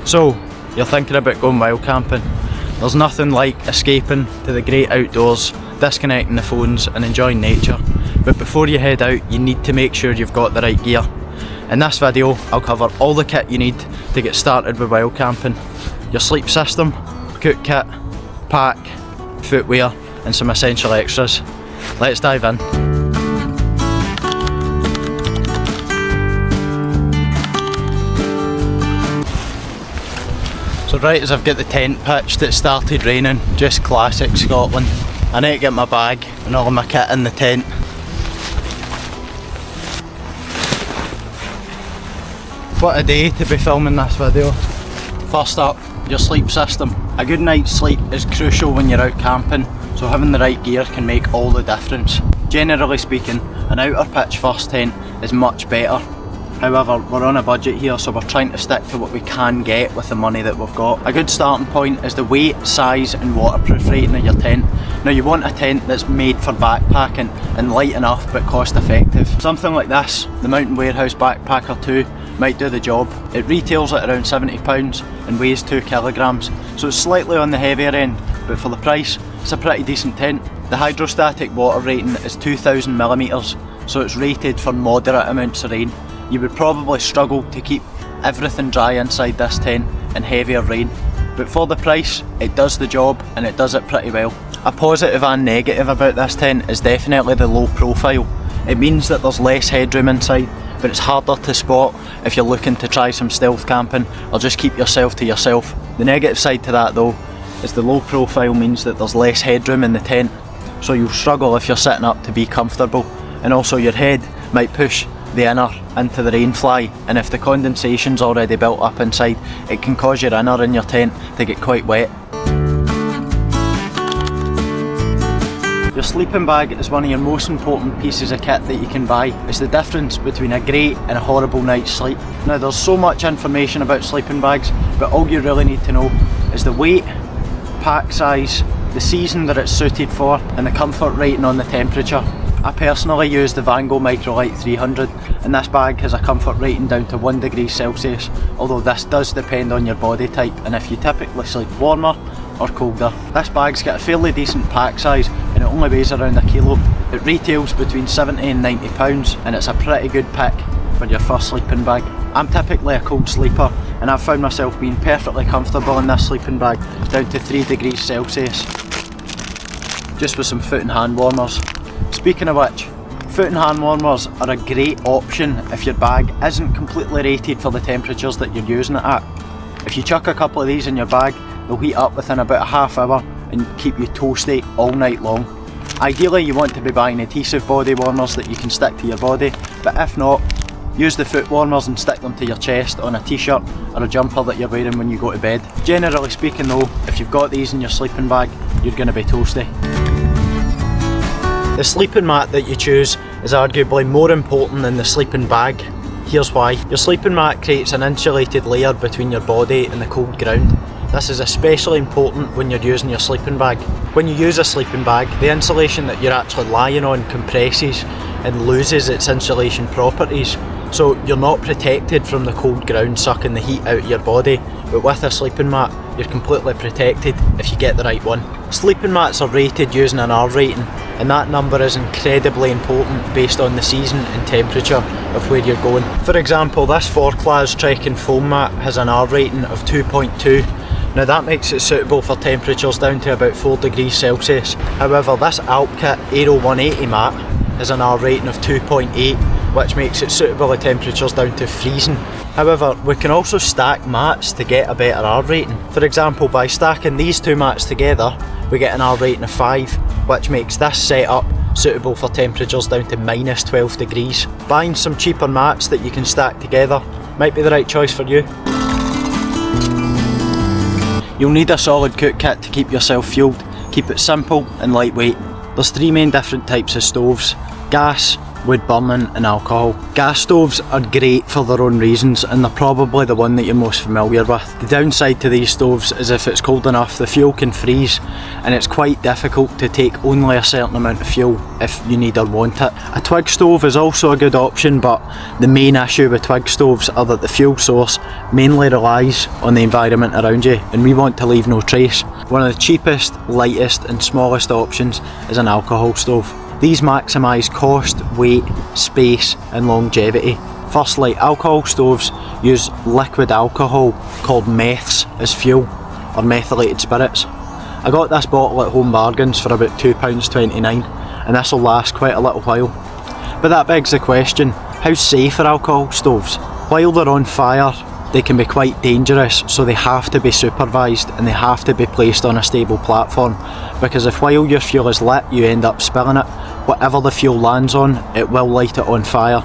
So, you're thinking about going wild camping. There's nothing like escaping to the great outdoors, disconnecting the phones and enjoying nature. But before you head out, you need to make sure you've got the right gear. In this video, I'll cover all the kit you need to get started with wild camping. Your sleep system, cook kit, pack, footwear and some essential extras. Let's dive in. So right as I've got the tent pitched, it started raining, just classic Scotland. I need to get my bag and all of my kit in the tent. What a day to be filming this video. First up, your sleep system. A good night's sleep is crucial when you're out camping, so having the right gear can make all the difference. Generally speaking, an outer pitch first tent is much better. However, we're on a budget here, so we're trying to stick to what we can get with the money that we've got. A good starting point is the weight, size and waterproof rating of your tent. Now you want a tent that's made for backpacking and light enough but cost effective. Something like this, the Mountain Warehouse Backpacker 2, might do the job. It retails at around £70 and weighs 2 kilograms, so it's slightly on the heavier end, but for the price, it's a pretty decent tent. The hydrostatic water rating is 2000 millimeters, so it's rated for moderate amounts of rain. You would probably struggle to keep everything dry inside this tent in heavier rain, but for the price, it does the job and it does it pretty well. A positive and negative about this tent is definitely the low profile. It means that there's less headroom inside, but it's harder to spot if you're looking to try some stealth camping or just keep yourself to yourself. The negative side to that though is the low profile means that there's less headroom in the tent, so you'll struggle if you're sitting up to be comfortable, and also your head might push the inner into the rain fly, and if the condensation's already built up inside, it can cause your inner in your tent to get quite wet. Your sleeping bag is one of your most important pieces of kit that you can buy. It's the difference between a great and a horrible night's sleep. Now there's so much information about sleeping bags, but all you really need to know is the weight, pack size, the season that it's suited for and the comfort rating on the temperature. I personally use the Vango Microlight 300 and this bag has a comfort rating down to 1 degree Celsius, although this does depend on your body type and if you typically sleep warmer or colder. This bag's got a fairly decent pack size and it only weighs around 1 kilo. It retails between £70 and £90 and it's a pretty good pick for your first sleeping bag. I'm typically a cold sleeper and I've found myself being perfectly comfortable in this sleeping bag down to 3 degrees Celsius, just with some foot and hand warmers. Speaking of which, foot and hand warmers are a great option if your bag isn't completely rated for the temperatures that you're using it at. If you chuck a couple of these in your bag, they'll heat up within about a half hour and keep you toasty all night long. Ideally you want to be buying adhesive body warmers that you can stick to your body, but if not, use the foot warmers and stick them to your chest on a t-shirt or a jumper that you're wearing when you go to bed. Generally speaking though, if you've got these in your sleeping bag, you're going to be toasty. The sleeping mat that you choose is arguably more important than the sleeping bag. Here's why. Your sleeping mat creates an insulated layer between your body and the cold ground. This is especially important when you're using your sleeping bag. When you use a sleeping bag, the insulation that you're actually lying on compresses and loses its insulation properties. So you're not protected from the cold ground sucking the heat out of your body, but with a sleeping mat, you're completely protected if you get the right one. Sleeping mats are rated using an R rating, and that number is incredibly important based on the season and temperature of where you're going. For example, this 4-class trekking foam mat has an R rating of 2.2. Now that makes it suitable for temperatures down to about 4 degrees Celsius. However, this Alpkit Aero 180 mat has an R rating of 2.8, which makes it suitable at temperatures down to freezing. However, we can also stack mats to get a better R rating. For example, by stacking these two mats together, we get an R rating of 5, which makes this setup suitable for temperatures down to minus 12 degrees. Buying some cheaper mats that you can stack together might be the right choice for you. You'll need a solid cook kit to keep yourself fueled. Keep it simple and lightweight. There's 3 main different types of stoves: gas, wood burning and alcohol. Gas stoves are great for their own reasons, and they're probably the one that you're most familiar with. The downside to these stoves is if it's cold enough, the fuel can freeze, and it's quite difficult to take only a certain amount of fuel if you need or want it. A twig stove is also a good option, but the main issue with twig stoves are that the fuel source mainly relies on the environment around you, and we want to leave no trace. One of the cheapest, lightest and smallest options is an alcohol stove. These maximise cost, weight, space and longevity. Firstly, alcohol stoves use liquid alcohol called meths as fuel, or methylated spirits. I got this bottle at Home Bargains for about £2.29, and this will last quite a little while. But that begs the question, how safe are alcohol stoves? While they're on fire, they can be quite dangerous, so they have to be supervised and they have to be placed on a stable platform, because if while your fuel is lit you end up spilling it, whatever the fuel lands on, it will light it on fire.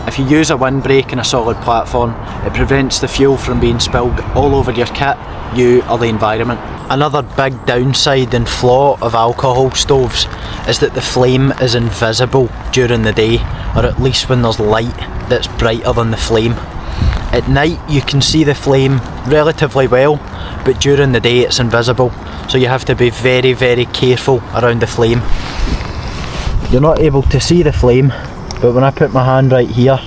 If you use a windbreak in a solid platform, it prevents the fuel from being spilled all over your kit, you or the environment. Another big downside and flaw of alcohol stoves is that the flame is invisible during the day, or at least when there's light that's brighter than the flame. At night you can see the flame relatively well, but during the day it's invisible, so you have to be very, very careful around the flame. You're not able to see the flame, but when I put my hand right here,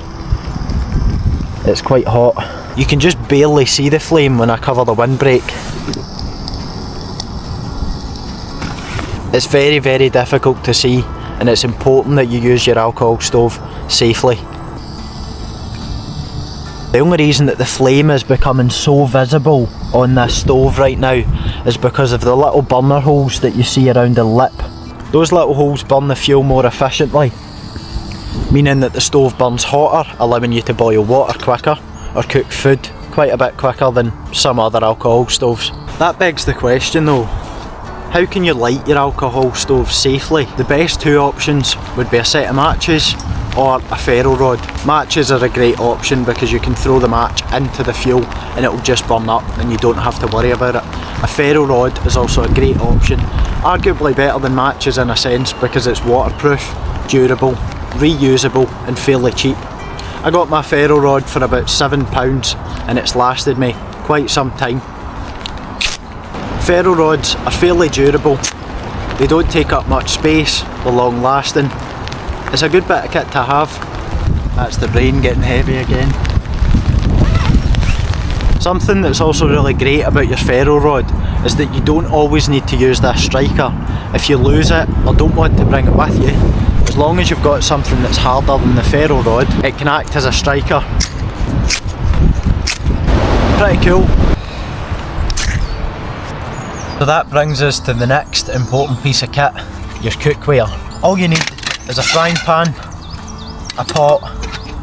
it's quite hot. You can just barely see the flame when I cover the windbreak. It's very, very difficult to see, and it's important that you use your alcohol stove safely. The only reason that the flame is becoming so visible on this stove right now is because of the little burner holes that you see around the lip. Those little holes burn the fuel more efficiently, meaning that the stove burns hotter, allowing you to boil water quicker or cook food quite a bit quicker than some other alcohol stoves. That begs the question though, how can you light your alcohol stove safely? The best two options would be a set of matches or a ferro rod. Matches are a great option because you can throw the match into the fuel and it will just burn up and you don't have to worry about it. A ferro rod is also a great option, arguably better than matches in a sense because it's waterproof, durable, reusable and fairly cheap. I got my ferro rod for about £7 and it's lasted me quite some time. Ferro rods are fairly durable, they don't take up much space, they're long lasting. It's a good bit of kit to have. That's the brain getting heavy again. Something that's also really great about your ferro rod is that you don't always need to use this striker. If you lose it or don't want to bring it with you, as long as you've got something that's harder than the ferro rod, it can act as a striker. Pretty cool. So that brings us to the next important piece of kit, your cookware. All you need is a frying pan, a pot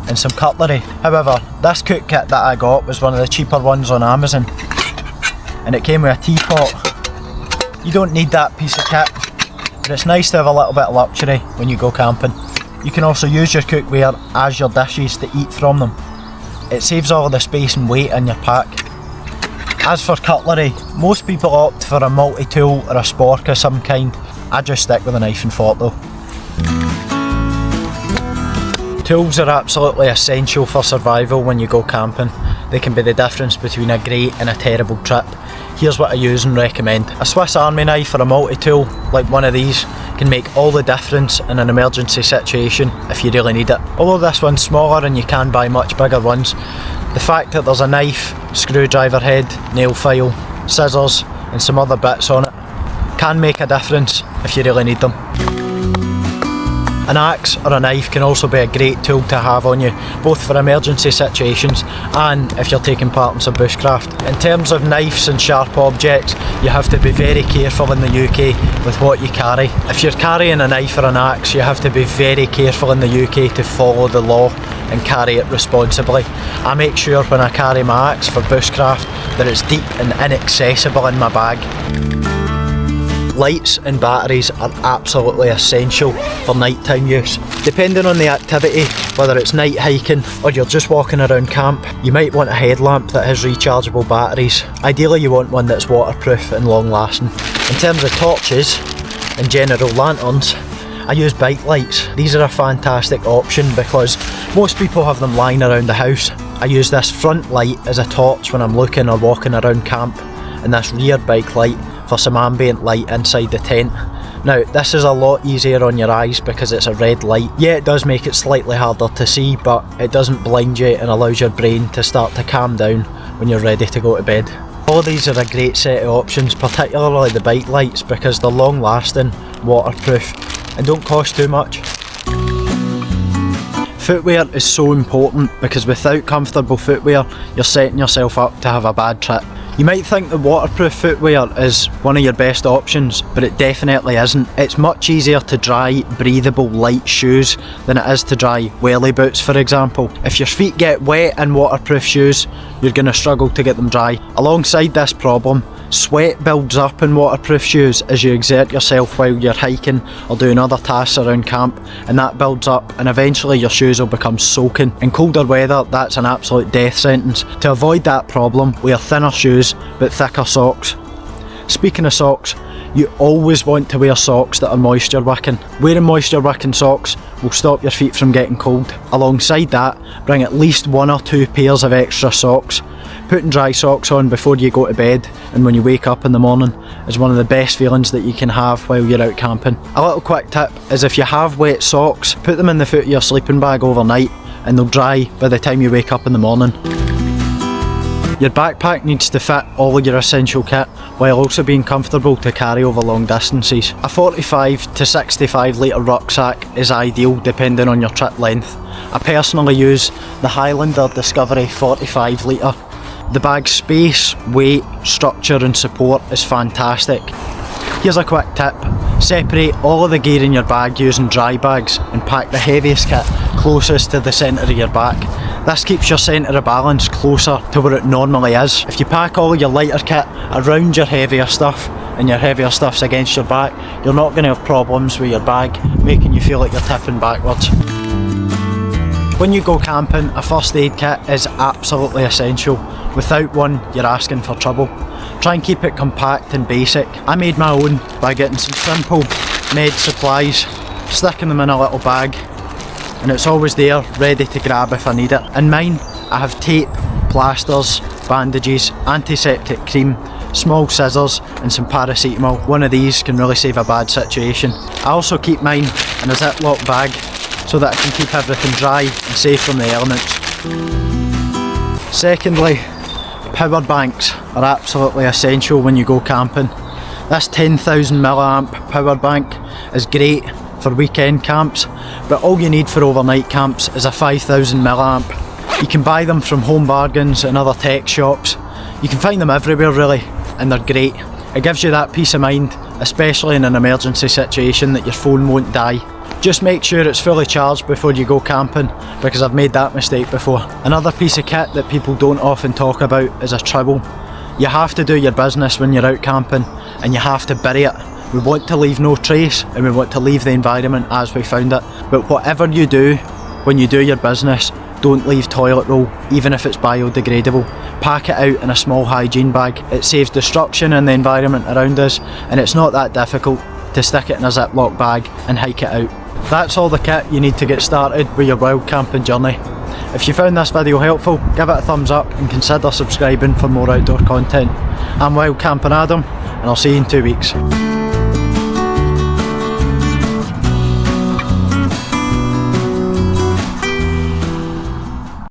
and some cutlery. However, this cook kit that I got was one of the cheaper ones on Amazon and it came with a teapot. You don't need that piece of kit, but it's nice to have a little bit of luxury when you go camping. You can also use your cookware as your dishes to eat from them. It saves all of the space and weight in your pack. As for cutlery, most people opt for a multi-tool or a spork of some kind. I just stick with a knife and fork though. Tools are absolutely essential for survival when you go camping. They can be the difference between a great and a terrible trip. Here's what I use and recommend. A Swiss Army knife or a multi-tool like one of these can make all the difference in an emergency situation if you really need it. Although this one's smaller and you can buy much bigger ones, the fact that there's a knife, screwdriver head, nail file, scissors and some other bits on it can make a difference if you really need them. An axe or a knife can also be a great tool to have on you, both for emergency situations and if you're taking part in some bushcraft. In terms of knives and sharp objects, you have to be very careful in the UK with what you carry. If you're carrying a knife or an axe, you have to be very careful in the UK to follow the law and carry it responsibly. I make sure when I carry my axe for bushcraft that it's deep and inaccessible in my bag. Lights and batteries are absolutely essential for nighttime use. Depending on the activity, whether it's night hiking or you're just walking around camp, you might want a headlamp that has rechargeable batteries. Ideally you want one that's waterproof and long lasting. In terms of torches and general lanterns, I use bike lights. These are a fantastic option because most people have them lying around the house. I use this front light as a torch when I'm looking or walking around camp, and this rear bike light for some ambient light inside the tent. Now, this is a lot easier on your eyes because it's a red light. Yeah, it does make it slightly harder to see, but it doesn't blind you and allows your brain to start to calm down when you're ready to go to bed. All of these are a great set of options, particularly the bike lights, because they're long lasting, waterproof, and don't cost too much. Footwear is so important because without comfortable footwear, you're setting yourself up to have a bad trip. You might think that waterproof footwear is one of your best options, but it definitely isn't. It's much easier to dry breathable light shoes than it is to dry welly boots, for example. If your feet get wet in waterproof shoes, you're going to struggle to get them dry. Alongside this problem, sweat builds up in waterproof shoes as you exert yourself while you're hiking or doing other tasks around camp, and that builds up and eventually your shoes will become soaking. In colder weather, that's an absolute death sentence. To avoid that problem, wear thinner shoes but thicker socks. Speaking of socks, you always want to wear socks that are moisture wicking. Wearing moisture wicking socks will stop your feet from getting cold. Alongside that, bring at least 1 or 2 pairs of extra socks. Putting dry socks on before you go to bed and when you wake up in the morning is one of the best feelings that you can have while you're out camping. A little quick tip is if you have wet socks, put them in the foot of your sleeping bag overnight and they'll dry by the time you wake up in the morning. Your backpack needs to fit all of your essential kit while also being comfortable to carry over long distances. A 45 to 65 litre rucksack is ideal depending on your trip length. I personally use the Highlander Discovery 45 litre. The bag's space, weight, structure and support is fantastic. Here's a quick tip. Separate all of the gear in your bag using dry bags and pack the heaviest kit closest to the centre of your back. This keeps your centre of balance closer to where it normally is. If you pack all of your lighter kit around your heavier stuff and your heavier stuff's against your back, you're not going to have problems with your bag making you feel like you're tipping backwards. When you go camping, a first aid kit is absolutely essential. Without one, you're asking for trouble. Try and keep it compact and basic. I made my own by getting some simple med supplies, sticking them in a little bag, and it's always there, ready to grab if I need it. In mine, I have tape, plasters, bandages, antiseptic cream, small scissors and some paracetamol. One of these can really save a bad situation. I also keep mine in a Ziploc bag so that I can keep everything dry and safe from the elements. Secondly, Powerbanks are absolutely essential when you go camping. This 10,000 milliamp power bank is great for weekend camps, but all you need for overnight camps is a 5,000 milliamp. You can buy them from Home Bargains and other tech shops. You can find them everywhere really, and they're great. It gives you that peace of mind, especially in an emergency situation, that your phone won't die. Just make sure it's fully charged before you go camping, because I've made that mistake before. Another piece of kit that people don't often talk about is a trowel. You have to do your business when you're out camping, and you have to bury it. We want to leave no trace, and we want to leave the environment as we found it. But whatever you do, when you do your business, don't leave toilet roll, even if it's biodegradable. Pack it out in a small hygiene bag. It saves destruction in the environment around us, and it's not that difficult to stick it in a Ziploc bag and hike it out. That's all the kit you need to get started with your wild camping journey. If you found this video helpful, give it a thumbs up and consider subscribing for more outdoor content. I'm Wild Camping Adam, and I'll see you in 2 weeks.